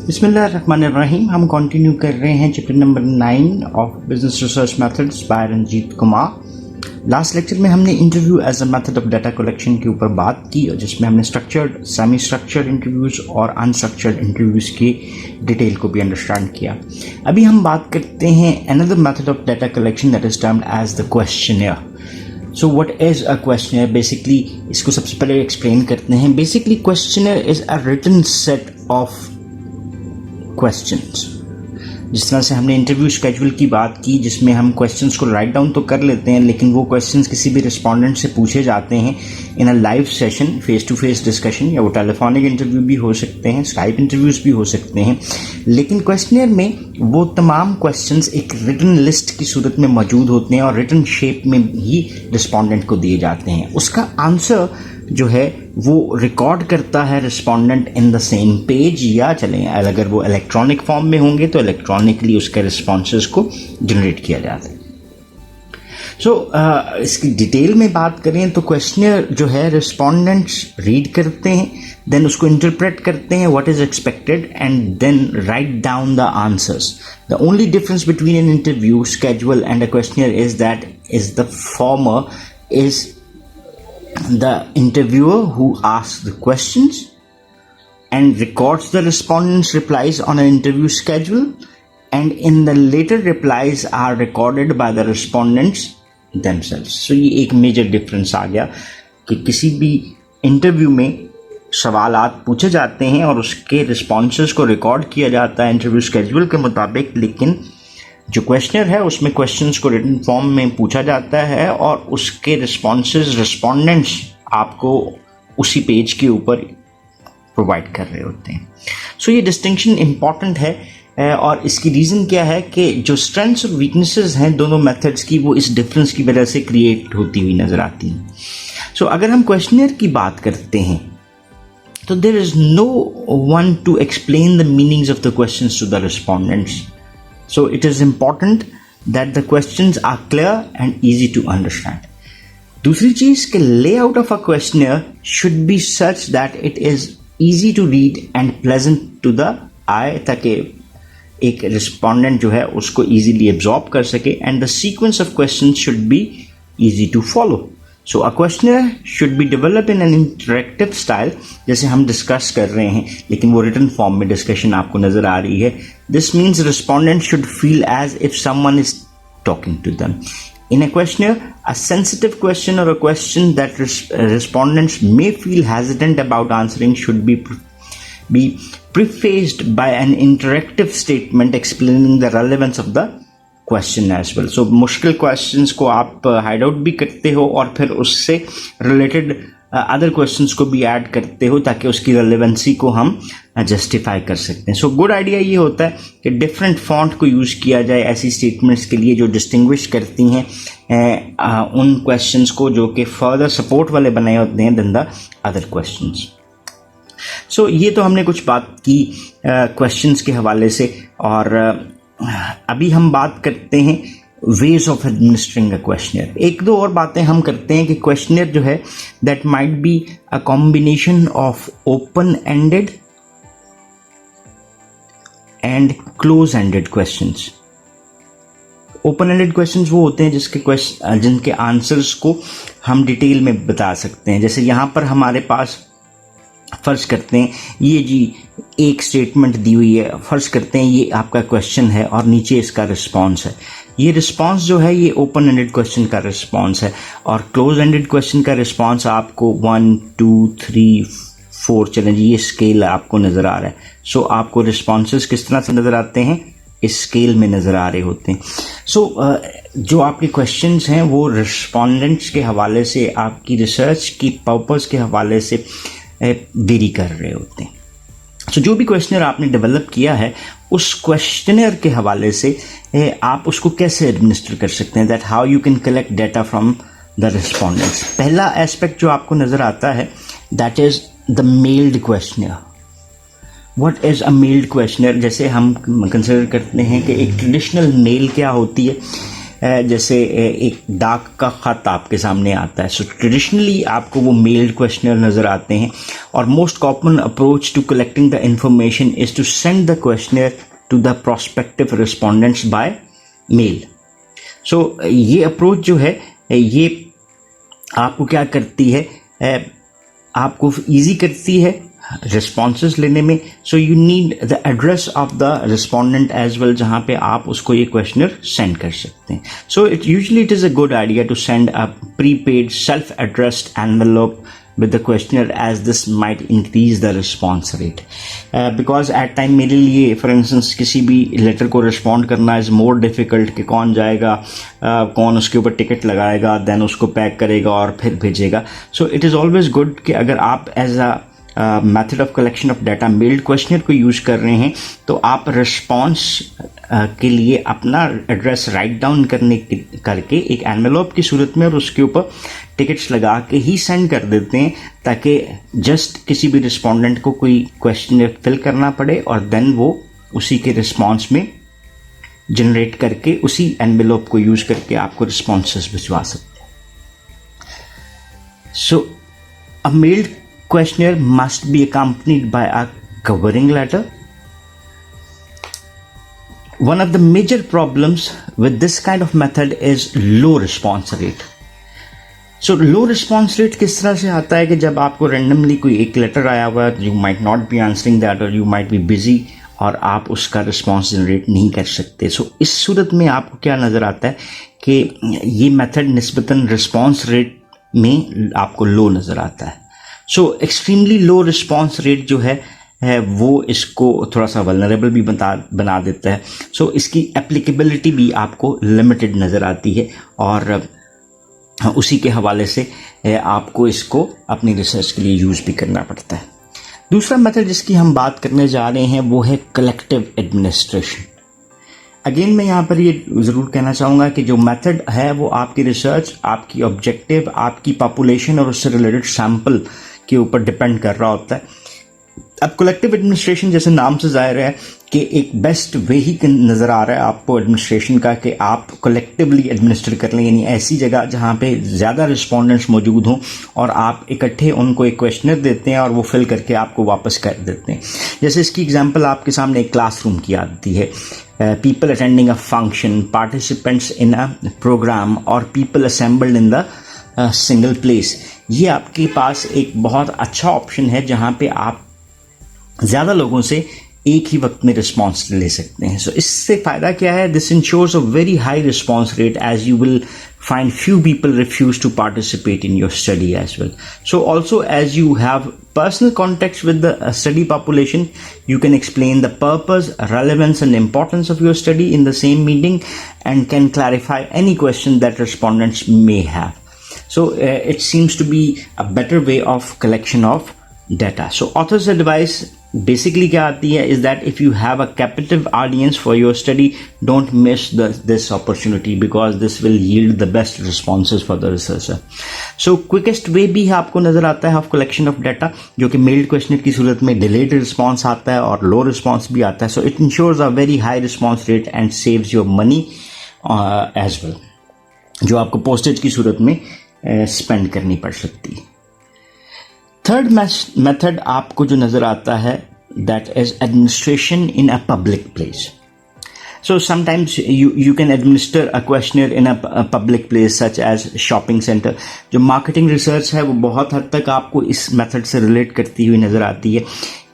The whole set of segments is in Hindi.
बिस्मिल्लाहिर्रहमानिर्रहीम। हम कंटिन्यू कर रहे हैं chapter number 9 of business research methods by Ranjit Kumar. Last lecture में हमने interview as a method of data collection के ऊपर बात की, जिसमें हमने स्ट्रक्चर्ड, सेमी स्ट्रक्चर्ड इंटरव्यूज़ और अनस्ट्रक्चर्ड इंटरव्यूज़ की डिटेल को भी अंडरस्टैंड किया। अभी हम बात करते हैं another method of data collection that is termed as the questionnaire. So what is a questionnaire? Basically इसको सबसे पहले एक्सप्लेन करते हैं। Basically questionnaire is a written set of questions. जिस तरह से हमने इंटरव्यू स्केड्यूल की बात की, जिसमें हम क्वेश्चंस को राइट डाउन तो कर लेते हैं, लेकिन वो क्वेश्चंस किसी भी रिस्पोंडेंट से पूछे जाते हैं in a live session, face to face discussion, या वो टेलीफोनिक इंटरव्यू भी हो सकते हैं, स्काइप इंटरव्यूज भी हो सकते हैं। लेकिन क्वेश्चनेयर में वो तमाम क्वेश्चंस एक रिटन लिस्ट की सूरत में मौजूद होते हैं और रिटन शेप में ही रिस्पोंडेंट को दिए जाते हैं। उसका आंसर जो है वो रिकॉर्ड करता है respondent in the same page, या चलें अगर वो इलेक्ट्रॉनिक फॉर्म में होंगे तो इलेक्ट्रॉनिकली उसके रिस्पॉन्सेस को जनरेट किया जाता है। इसकी डिटेल में बात करें तो क्वेश्चनर जो है रिस्पोंडेंट्स रीड करते हैं, देन उसको इंटरप्रेट करते हैं what is expected, and then write down the answers. The only difference between an interview schedule and a questionnaire is that is the former is the interviewer who asks the questions and records the respondents' replies on an interview schedule, and in the later replies are recorded by the respondents themselves. So ये एक major difference आ गया कि किसी भी इंटरव्यू में सवालात पूछे जाते हैं और उसके रिस्पॉन्सेस को रिकॉर्ड किया जाता है इंटरव्यू स्केड्यूल के मुताबिक, लेकिन जो क्वेश्चनर है उसमें क्वेश्चंस को रिटन फॉर्म में पूछा जाता है और उसके रिस्पॉन्सेस रिस्पोंडेंट्स आपको उसी पेज के ऊपर प्रोवाइड कर रहे होते हैं। सो ये डिस्टिंक्शन इम्पॉर्टेंट है और इसकी रीज़न क्या है कि जो स्ट्रेंथ्स और वीकनेसेस हैं दोनों मेथड्स की, वो इस डिफरेंस की वजह से क्रिएट होती हुई नज़र आती हैं। सो अगर हम क्वेश्चनर की बात करते हैं तो there is no one to explain the meanings of the questions to the respondents. So it is important that the questions are clear and easy to understand. दूसरी चीज़ के layout of a questionnaire should be such that it is easy to read and pleasant to the eye, ताकि एक respondent जो है उसको easily absorb कर सके, and the sequence of questions should be easy to follow. So a questionnaire should be developed in an interactive style, जैसे हम डिस्कस कर रहे हैं, लेकिन वो रिटन फॉर्म में डिस्कशन आपको नजर आ रही है. This means respondents should feel as if someone is talking to them. In a questionnaire, a sensitive question or a question that respondents may feel hesitant about answering should be prefaced by an interactive statement explaining the relevance of the question as well. So मुश्किल क्वेश्चंस को आप हाइड आउट भी करते हो और फिर उससे रिलेटेड अदर क्वेश्चंस को भी ऐड करते हो ताकि उसकी रेलेवेंसी को हम जस्टिफाई कर सकते हैं. सो गुड आइडिया ये होता है कि डिफरेंट फॉन्ट को यूज़ किया जाए ऐसी स्टेटमेंट्स के लिए जो डिस्टिंग्विश करती हैं उन क्वेश्चंस को जो कि फर्दर सपोर्ट वाले बनाए होते हैं देन द अदर क्वेश्चंस. सो ये तो हमने कुछ बात की क्वेश्चंस के हवाले से, और अभी हम बात करते हैं ways of administering a questionnaire. एक दो और बातें हम करते हैं कि क्वेश्चनर जो है that might be a combination of open ended and close ended questions. Open ended questions वो होते हैं जिनके आंसर्स को हम डिटेल में बता सकते हैं. जैसे यहाँ पर हमारे पास फर्ज करते हैं ये जी एक स्टेटमेंट दी हुई है, फर्ज करते हैं ये आपका क्वेश्चन है और नीचे इसका रिस्पांस है. ये रिस्पांस जो है ये ओपन एंडेड क्वेश्चन का रिस्पांस है, और क्लोज एंडेड क्वेश्चन का रिस्पांस आपको 1 2 3 4 चलें जी, ये स्केल आपको नज़र आ रहा है. सो आपको रिस्पॉन्सेस किस तरह से नज़र आते हैं? इस स्केल में नज़र आ रहे होते हैं. सो जो आपके क्वेश्चंस हैं वो रिस्पोंडेंट्स के हवाले से, आपकी रिसर्च की पर्पस के हवाले से वेरी कर रहे होते हैं. सो जो भी क्वेश्चनर आपने डेवलप किया है उस क्वेश्चनर के हवाले से आप उसको कैसे एडमिनिस्टर कर सकते हैं, that how you can collect data from the respondents. पहला एस्पेक्ट जो आपको नज़र आता है that is the mailed questionnaire. What is a mailed questionnaire? जैसे हम कंसिडर करते हैं कि एक ट्रेडिशनल मेल क्या होती है. जैसे एक डाक का खत आपके सामने आता है, सो ट्रेडिशनली आपको वो मेल्ड क्वेश्चनर नज़र आते हैं। और most common approach to collecting the information is to send the questionnaire to the prospective respondents by mail. So ये अप्रोच जो है ये आपको क्या करती है, आपको ईजी करती है रिस्पॉन्सेस लेने में। So you need the address of the respondent as well, जहाँ पे आप उसको ये क्वेश्चनर सेंड कर सकते हैं। So it is a good idea to send a prepaid self addressed envelope with the questionnaire, as this might increase the response rate, because at time मेरे लिए for instance किसी भी लेटर को रिस्पॉन्ड करना इज़ मोर डिफ़िकल्ट कि कौन जाएगा, कौन उसके ऊपर टिकट लगाएगा, देन उसको पैक करेगा और फिर भेजेगा। So it is always good कि अगर आप as a method of collection of data mailed questionnaire को यूज़ कर रहे हैं तो आप रिस्पॉन्स के लिए अपना एड्रेस राइट डाउन करके एक एनवेलप की सूरत में और उसके ऊपर टिकट्स लगा के ही सेंड कर देते हैं, ताकि जस्ट किसी भी रिस्पोंडेंट को कोई क्वेश्चन फिल करना पड़े और देन वो उसी के रिस्पॉन्स में जनरेट करके उसी एनवेलप को यूज़ करके आपको रिस्पॉन्सेस भिजवा सकते हैं। सो अ meld questionnaire must be accompanied by a covering letter. One of the major problems with this kind of method is low response rate. So low response rate किस तरह से आता है कि जब आपको randomly कोई एक लेटर आया हुआ है, you might not be answering that or you might be busy और आप उसका रिस्पॉन्स जनरेट नहीं कर सकते। सो इस सूरत में आपको क्या नज़र आता है कि ये मेथड निस्बतन रिस्पॉन्स रेट में आपको लो नज़र आता है। सो एक्सट्रीमली लो रिस्पॉन्स रेट जो है वो इसको थोड़ा सा वल्नरेबल भी बना देता है। सो इसकी एप्लीकेबिलिटी भी आपको लिमिटेड नज़र आती है और उसी के हवाले से आपको इसको अपनी रिसर्च के लिए यूज़ भी करना पड़ता है। दूसरा मेथड जिसकी हम बात करने जा रहे हैं वो है कलेक्टिव एडमिनिस्ट्रेशन। अगेन मैं यहाँ पर ये ज़रूर कहना चाहूँगा कि जो मेथड है वो आपकी रिसर्च, आपकी ऑब्जेक्टिव, आपकी पॉपुलेशन और उससे रिलेटेड सैम्पल के ऊपर डिपेंड कर रहा होता है। अब कलेक्टिव एडमिनिस्ट्रेशन जैसे नाम से ज़ाहिर है कि एक बेस्ट वे ही नज़र आ रहा है आपको एडमिनिस्ट्रेशन का कि आप कलेक्टिवली एडमिनिस्टर कर लें, यानी ऐसी जगह जहाँ पे ज़्यादा रिस्पोंडेंट्स मौजूद हों और आप इकट्ठे उनको एक क्वेश्चनर देते हैं और वो फिल करके आपको वापस कर देते हैं। जैसे इसकी एग्जांपल आपके सामने एक क्लासरूम की आती है, people attending a function, participants in a program or people assembled in the single place। ये आपके पास एक बहुत अच्छा ऑप्शन है जहाँ पे आप ज़्यादा लोगों से एक ही वक्त में रिस्पॉन्स ले सकते हैं। सो इससे फ़ायदा क्या है, this ensures a very high response rate as you will find few people refuse to participate in your study as well. So also, as you have personal contacts with the study population, you can explain the purpose, relevance and importance of your study in the same meeting and can clarify any question that respondents may have. So it seems to be a better way of collection of data. So author's advice basically क्या आती है is that if you have a captive audience for your study, don't miss this opportunity because this will yield the best responses for the researcher. So quickest way भी आपको नज़र आता है of collection of data, जो कि mailed questionnaire की सूरत में delayed response आता है और low response भी आता है। So it ensures a very high response rate and saves your money as well, जो आपको postage की सूरत में spend करनी पड़ सकती है। थर्ड मेथड आपको जो नज़र आता है that is administration in a public place. So sometimes you can administer a questionnaire in a public place such as shopping centre. जो मार्केटिंग रिसर्च है वो बहुत हद तक आपको इस मेथड से रिलेट करती हुई नज़र आती है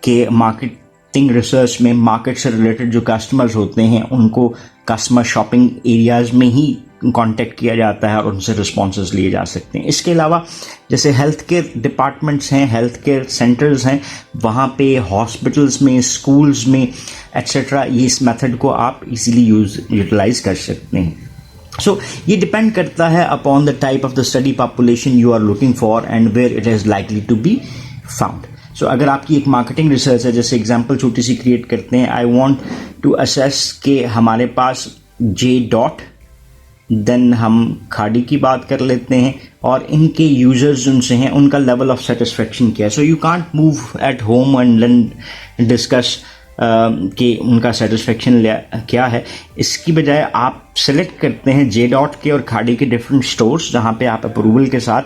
कि मार्केटिंग रिसर्च में मार्केट से रिलेटेड जो कस्टमर्स होते हैं उनको कस्टमर शॉपिंग एरियाज में ही कांटेक्ट किया जाता है और उनसे रिस्पॉन्सेज लिए जा सकते हैं। इसके अलावा जैसे हेल्थ केयर डिपार्टमेंट्स हैं, हेल्थ केयर सेंटर्स हैं, वहाँ पे हॉस्पिटल्स में, स्कूल्स में एट्सेट्रा, ये इस मेथड को आप इजीली यूटिलाइज कर सकते हैं। सो ये डिपेंड करता है upon the type of the study population you are looking for and where it is likely to be found. So अगर आपकी एक मार्केटिंग रिसर्च है, जैसे एग्जांपल छोटी सी क्रिएट करते हैं, आई वांट टू असेस कि हमारे पास जे डॉट, देन हम खाड़ी की बात कर लेते हैं और इनके यूजर्स जिनसे हैं उनका लेवल ऑफ सेटिस्फेक्शन क्या है। So you can't move at home and then discuss कि उनका सेटिस्फेक्शन क्या है, इसकी बजाय आप सेलेक्ट करते हैं जे डॉट के और खाड़ी के डिफरेंट स्टोर्स जहाँ पे आप अप्रूवल के साथ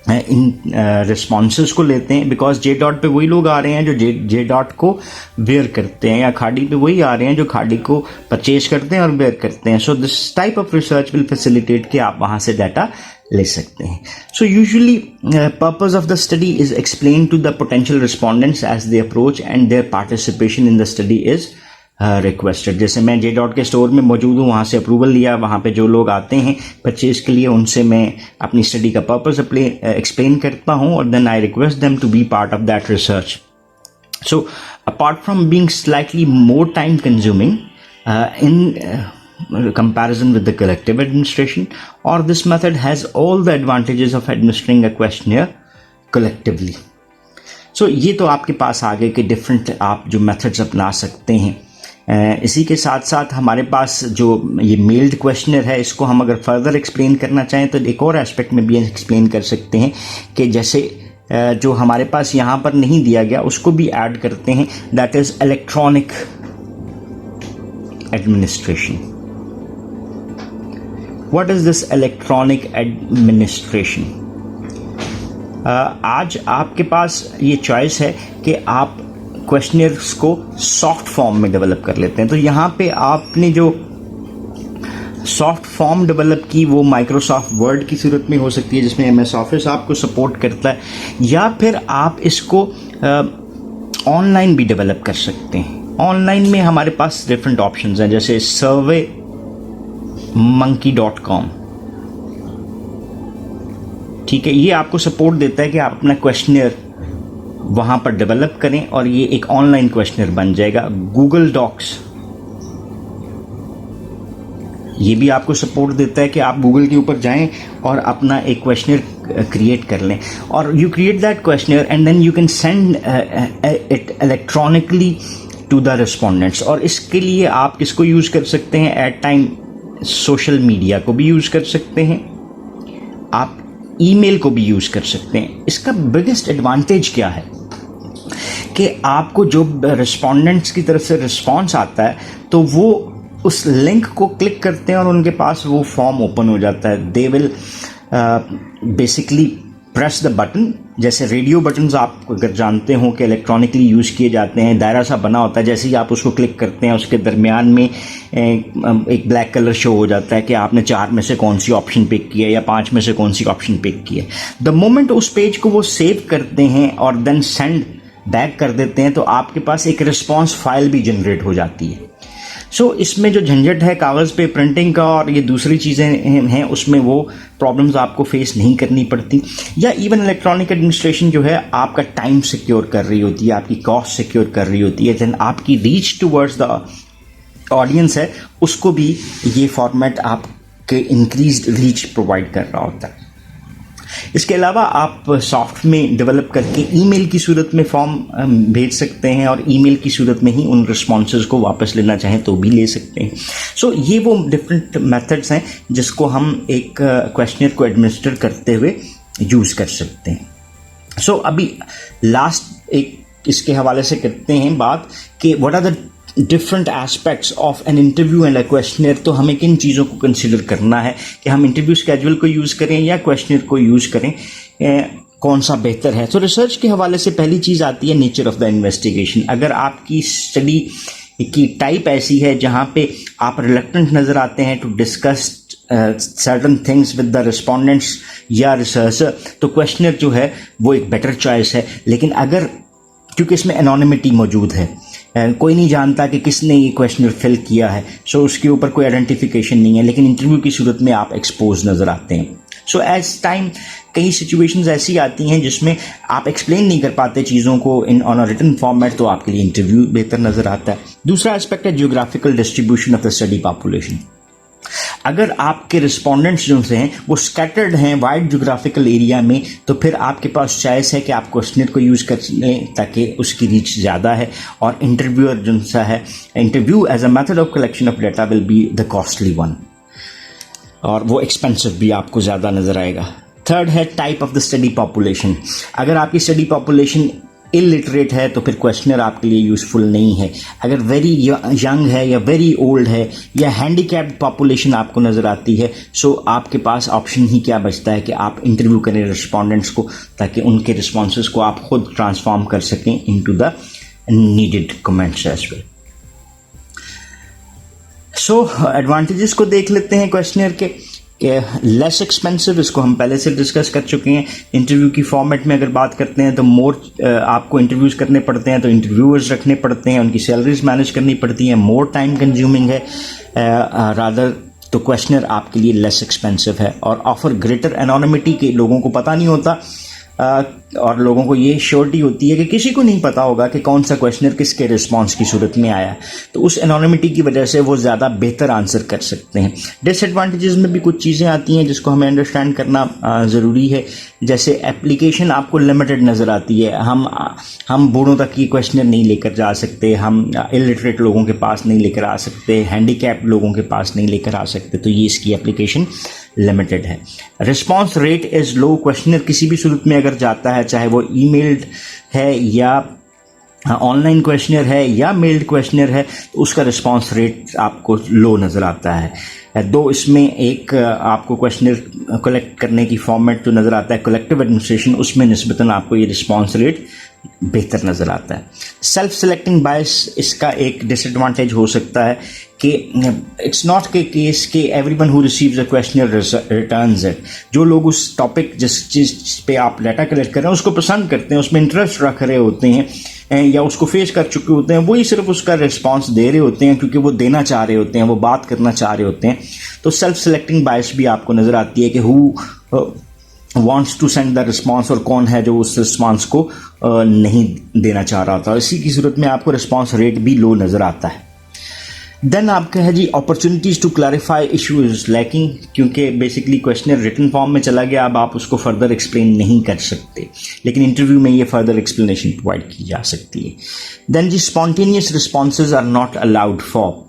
इन रिस्पॉन्सेस को लेते हैं, बिकॉज जे डॉट पे वही लोग आ रहे हैं जो जे डॉट को वेयर करते हैं, या खाड़ी पे वही आ रहे हैं जो खाड़ी को परचेज करते हैं और वेयर करते हैं. So this type of research will facilitate कि आप वहाँ से डाटा ले सकते हैं. So usually purpose of the study is explain to the potential respondents as they approach and their participation in the study is requested. जैसे मैं जे डॉट के स्टोर में मौजूद हूँ, वहाँ से अप्रूवल लिया, वहाँ पे जो लोग आते हैं परचेज के लिए उनसे मैं अपनी स्टडी का पर्पस एक्सप्लेन करता हूँ और then I request them to be part of that research. So apart from being slightly more time consuming in comparison with the collective administration, or this method has all the advantages of administering a questionnaire collectively. So ये तो आपके पास आगे के डिफरेंट आप जो मेथड्स अपना सकते हैं. इसी के साथ साथ हमारे पास जो ये मेल्ड क्वेश्चनर है, इसको हम अगर फर्दर एक्सप्लेन करना चाहें तो एक और एस्पेक्ट में भी एक्सप्लेन कर सकते हैं कि जैसे जो हमारे पास यहाँ पर नहीं दिया गया उसको भी ऐड करते हैं, that is electronic administration. What is this electronic administration? आज आपके पास ये चॉइस है कि आप क्वेश्चनर्स को सॉफ्ट फॉर्म में डेवलप कर लेते हैं. तो यहाँ पे आपने जो सॉफ्ट फॉर्म डेवलप की वो माइक्रोसॉफ्ट वर्ड की सूरत में हो सकती है जिसमें MS ऑफिस आपको सपोर्ट करता है, या फिर आप इसको ऑनलाइन भी डेवलप कर सकते हैं. ऑनलाइन में हमारे पास डिफरेंट ऑप्शंस हैं, जैसे surveymonkey.com. ठीक है, ये आपको सपोर्ट देता है कि आप अपना क्वेश्चनर वहां पर डेवलप करें और ये एक ऑनलाइन क्वेश्चनर बन जाएगा. गूगल डॉक्स ये भी आपको सपोर्ट देता है कि आप गूगल के ऊपर जाएं और अपना एक क्वेश्चनर क्रिएट कर लें, और you create that questionnaire and then you can send it electronically to the respondents. और इसके लिए आप किसको यूज कर सकते हैं, एट टाइम सोशल मीडिया को भी यूज कर सकते हैं, आप ईमेल को भी यूज कर सकते हैं. इसका बिगेस्ट एडवांटेज क्या है कि आपको जो रिस्पोंडेंट्स की तरफ से रिस्पांस आता है तो वो उस लिंक को क्लिक करते हैं और उनके पास वो फॉर्म ओपन हो जाता है. They will basically press the button. जैसे रेडियो बटन्स आप अगर जानते हो कि इलेक्ट्रॉनिकली यूज़ किए जाते हैं, दायरा सा बना होता है, जैसे ही आप उसको क्लिक करते हैं उसके दरमियान में एक ब्लैक कलर शो हो जाता है कि आपने 4 में से कौन सी ऑप्शन पिक की है या 5 में से कौन सी ऑप्शन पिक की है. द मोमेंट उस पेज को वो सेव करते हैं और देन सेंड बैक कर देते हैं तो आपके पास एक रिस्पॉन्स फाइल भी जनरेट हो जाती है. सो इसमें जो झंझट है कागज़ पे प्रिंटिंग का और ये दूसरी चीज़ें हैं, उसमें वो प्रॉब्लम्स आपको फेस नहीं करनी पड़ती. या इवन इलेक्ट्रॉनिक एडमिनिस्ट्रेशन जो है आपका टाइम सिक्योर कर रही होती है, आपकी कॉस्ट सिक्योर कर रही होती है, देन आपकी रीच टूवर्ड्स द ऑडियंस है उसको भी ये फॉर्मेट आपके इंक्रीज्ड रीच प्रोवाइड कर रहा होता है. इसके अलावा आप सॉफ्ट में डेवलप करके ईमेल की सूरत में फॉर्म भेज सकते हैं और ईमेल की सूरत में ही उन रिस्पॉन्सेज को वापस लेना चाहें तो भी ले सकते हैं. सो ये वो डिफरेंट मेथड्स हैं जिसको हम एक क्वेश्चनर को एडमिनिस्टर करते हुए यूज़ कर सकते हैं. सो अभी लास्ट एक इसके हवाले से करते हैं बात कि what are the different aspects of an interview and a questionnaire. तो हमें किन चीज़ों को कंसिडर करना है कि हम इंटरव्यू स्केड्यूल को यूज़ करें या क्वेश्चनर को यूज़ करें, कौन सा बेहतर है. तो रिसर्च के हवाले से पहली चीज़ आती है नेचर ऑफ द इन्वेस्टिगेशन. अगर आपकी स्टडी की टाइप ऐसी है जहाँ पे आप रिलक्टेंट नज़र आते हैं to discuss certain things with the respondents या रिसर्चर, तो क्वेश्चनर जो है वो एक बेटर चॉइस है. लेकिन अगर क्योंकि इसमें एनोनिमिटी मौजूद है, कोई नहीं जानता कि किसने ये क्वेश्चनर फिल किया है, सो उसके ऊपर कोई आइडेंटिफिकेशन नहीं है, लेकिन इंटरव्यू की सूरत में आप एक्सपोज नज़र आते हैं. सो एज टाइम कई सिचुएशंस ऐसी आती हैं जिसमें आप एक्सप्लेन नहीं कर पाते चीज़ों को in on a written format, तो आपके लिए इंटरव्यू बेहतर नज़र आता है. दूसरा एस्पेक्ट है geographical distribution of the study population. अगर आपके रिस्पोंडेंट्स जो से हैं वो स्कैटर्ड हैं वाइड ज्योग्राफिकल एरिया में, तो फिर आपके पास चॉइस है कि आप क्वेश्चनर को यूज़ कर लें ताकि उसकी रीच ज़्यादा है, और इंटरव्यूअर जो सा है, interview as a method of collection of data will be the costly one, और वो एक्सपेंसिव भी आपको ज़्यादा नज़र आएगा. थर्ड है type of the study population. अगर आपकी स्टडी पॉपुलेशन इलिटरेट है तो फिर क्वेश्चनर आपके लिए यूज़फुल नहीं है। अगर वेरी यंग है या वेरी ओल्ड है या हैंडीकैप्ड पॉपुलेशन आपको नज़र आती है, सो आपके पास ऑप्शन ही क्या बचता है कि आप इंटरव्यू करें रिस्पोंडेंट्स को, ताकि उनके रिस्पॉन्सेज को आप खुद ट्रांसफॉर्म कर सकें into the needed comments as well. So advantages को देख लेते हैं क्वेश्चनर के। लेस एक्सपेंसिव, इसको हम पहले से डिस्कस कर चुके हैं। इंटरव्यू की फॉर्मेट में अगर बात करते हैं तो मोर आपको इंटरव्यूज करने पड़ते हैं, तो इंटरव्यूअर्स रखने पड़ते हैं, उनकी सैलरीज मैनेज करनी पड़ती हैं, मोर टाइम कंज्यूमिंग है रादर, तो क्वेश्चनर आपके लिए लेस एक्सपेंसिव है और ऑफर ग्रेटर एनोनिमिटी के लोगों को पता नहीं होता और लोगों को ये श्योरिटी होती है कि किसी को नहीं पता होगा कि कौन सा क्वेश्चनर किसके रिस्पांस की सूरत में आया है, तो उस एनोनिमिटी की वजह से वो ज़्यादा बेहतर आंसर कर सकते हैं। डिसएडवांटेजेस में भी कुछ चीज़ें आती हैं जिसको हमें अंडरस्टैंड करना ज़रूरी है। जैसे एप्लीकेशन आपको लिमिटेड नज़र आती है, हम बूढ़ों तक ये क्वेश्चनर नहीं लेकर जा सकते, हम इलिटरेट लोगों के पास नहीं लेकर आ सकते, हैंडीकैप लोगों के पास नहीं लेकर आ सकते, तो ये इसकी एप्लीकेशन लिमिटेड है। Response rate is low, questionnaire किसी भी सूरत में अगर जाता है, चाहे वो ईमेल्ड है या ऑनलाइन क्वेश्चनर है या मेल्ड क्वेश्चनर है, तो उसका रिस्पांस रेट आपको लो नज़र आता है। दो इसमें एक आपको क्वेश्चनर कलेक्ट करने की फॉर्मेट जो नज़र आता है कलेक्टिव एडमिनिस्ट्रेशन, उसमें निस्बतन आपको ये रिस्पांस रेट बेहतर नज़र आता है। सेल्फ सेलेक्टिंग बायस इसका एक डिसएडवांटेज हो सकता है कि इट्स नॉट के केस कि everyone who receives a questionnaire returns it. जो लोग उस टॉपिक जिस चीज़ पे आप डाटा कलेक्ट कर रहे हैं उसको पसंद करते हैं, उसमें इंटरेस्ट रख रहे होते हैं या उसको फेस कर चुके होते हैं, वही सिर्फ उसका रिस्पांस दे रहे होते हैं क्योंकि वो देना चाह रहे होते हैं, वो बात करना चाह रहे होते हैं। तो सेल्फ सेलेक्टिंग बायस भी आपको नज़र आती है कि who wants to send the response और कौन है जो उस रिस्पॉन्स को नहीं देना चाह रहा था। इसी की सूरत में आपको रिस्पॉन्स रेट भी लो नज़र आता है। देन आपका है जी opportunities to clarify issue is lacking, क्योंकि बेसिकली क्वेश्चनर रिटन फॉर्म में चला गया, अब आप उसको फर्दर एक्सप्लेन नहीं कर सकते, लेकिन इंटरव्यू में ये फर्दर एक्सप्लेनेशन प्रोवाइड की जा सकती है। Then the spontaneous responses are not allowed for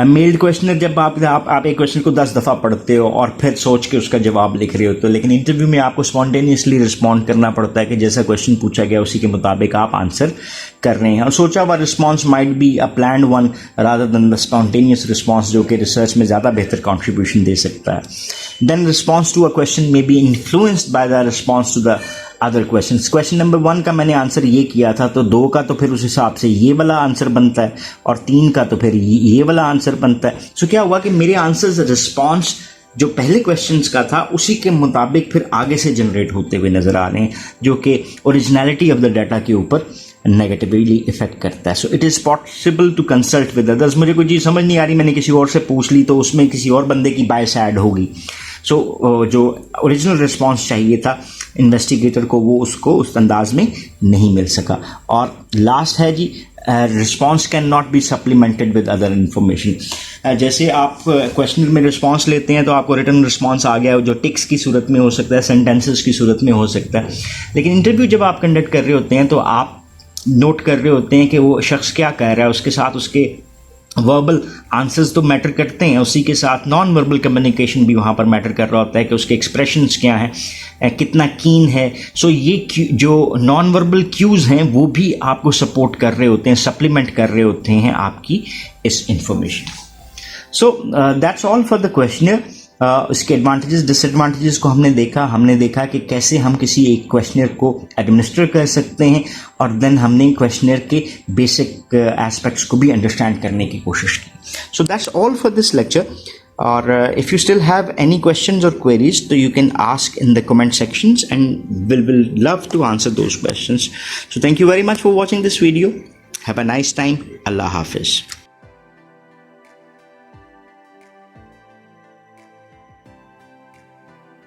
mailed questionnaire. जब आप एक क्वेश्चन को 10 दफ़ा पढ़ते हो और फिर सोच के उसका जवाब लिख रहे होते हो, लेकिन इंटरव्यू में आपको स्पॉन्टेनियसली रिस्पॉन्ड करना पड़ता है कि जैसा क्वेश्चन पूछा गया उसी के मुताबिक आप आंसर कर रहे हैं। और सोचा हुआ response might be a planned one rather than the spontaneous response, जो कि रिसर्च में ज़्यादा बेहतर कॉन्ट्रीब्यूशन दे सकता है। Then response to a question may be influenced by the response to the other questions. Question number 1 का मैंने आंसर ये किया था, तो 2 का तो फिर उस हिसाब से ये वाला आंसर बनता है और 3 का तो फिर ये वाला आंसर बनता है। सो क्या हुआ कि मेरे आंसर्स रिस्पॉन्स जो पहले क्वेश्चंस का था उसी के मुताबिक फिर आगे से जनरेट होते हुए नजर आ रहे हैं, जो कि ओरिजिनलिटी ऑफ द डाटा के ऊपर नेगेटिवली इफेक्ट करता है। So it is possible to consult with others. मुझे कोई चीज़ समझ नहीं आ रही, मैंने किसी और से पूछ ली, तो उसमें किसी और बंदे की बायस ऐड होगी। सो जो ओरिजिनल रिस्पॉन्स चाहिए था इन्वेस्टिगेटर को, वो उसको उस अंदाज में नहीं मिल सका। और लास्ट है जी response can not be supplemented with other information. जैसे आप क्वेश्चनर में रिस्पॉन्स लेते हैं तो आपको रिटर्न रिस्पॉन्स आ गया, जो टिक्स की सूरत में हो सकता है, सेंटेंसेस की सूरत में हो सकता है, लेकिन इंटरव्यू जब आप कंडक्ट कर रहे होते हैं तो आप नोट कर रहे होते हैं कि वो शख्स क्या कह रहा है, उसके साथ उसके वर्बल आंसर्स तो मैटर करते हैं, उसी के साथ नॉन वर्बल कम्युनिकेशन भी वहाँ पर मैटर कर रहा होता है कि उसके एक्सप्रेशंस क्या हैं, कितना कीन है। सो ये जो नॉन वर्बल क्यूज़ हैं वो भी आपको सपोर्ट कर रहे होते हैं, सप्लीमेंट कर रहे होते हैं आपकी इस information. So that's all for the questionnaire. इसके एडवांटेजेस डिसएडवांटेजेस को हमने देखा कि कैसे हम किसी एक क्वेश्चनर को एडमिनिस्टर कर सकते हैं, और देन हमने क्वेश्चनर के बेसिक एस्पेक्ट्स को भी अंडरस्टैंड करने की कोशिश की। So that's all for this lecture. और if you still have any questions और क्वेरीज, तो you can ask in the comment sections and will love to answer those questions. So thank you very much for watching this video. Have a nice time. अल्लाह हाफिज़।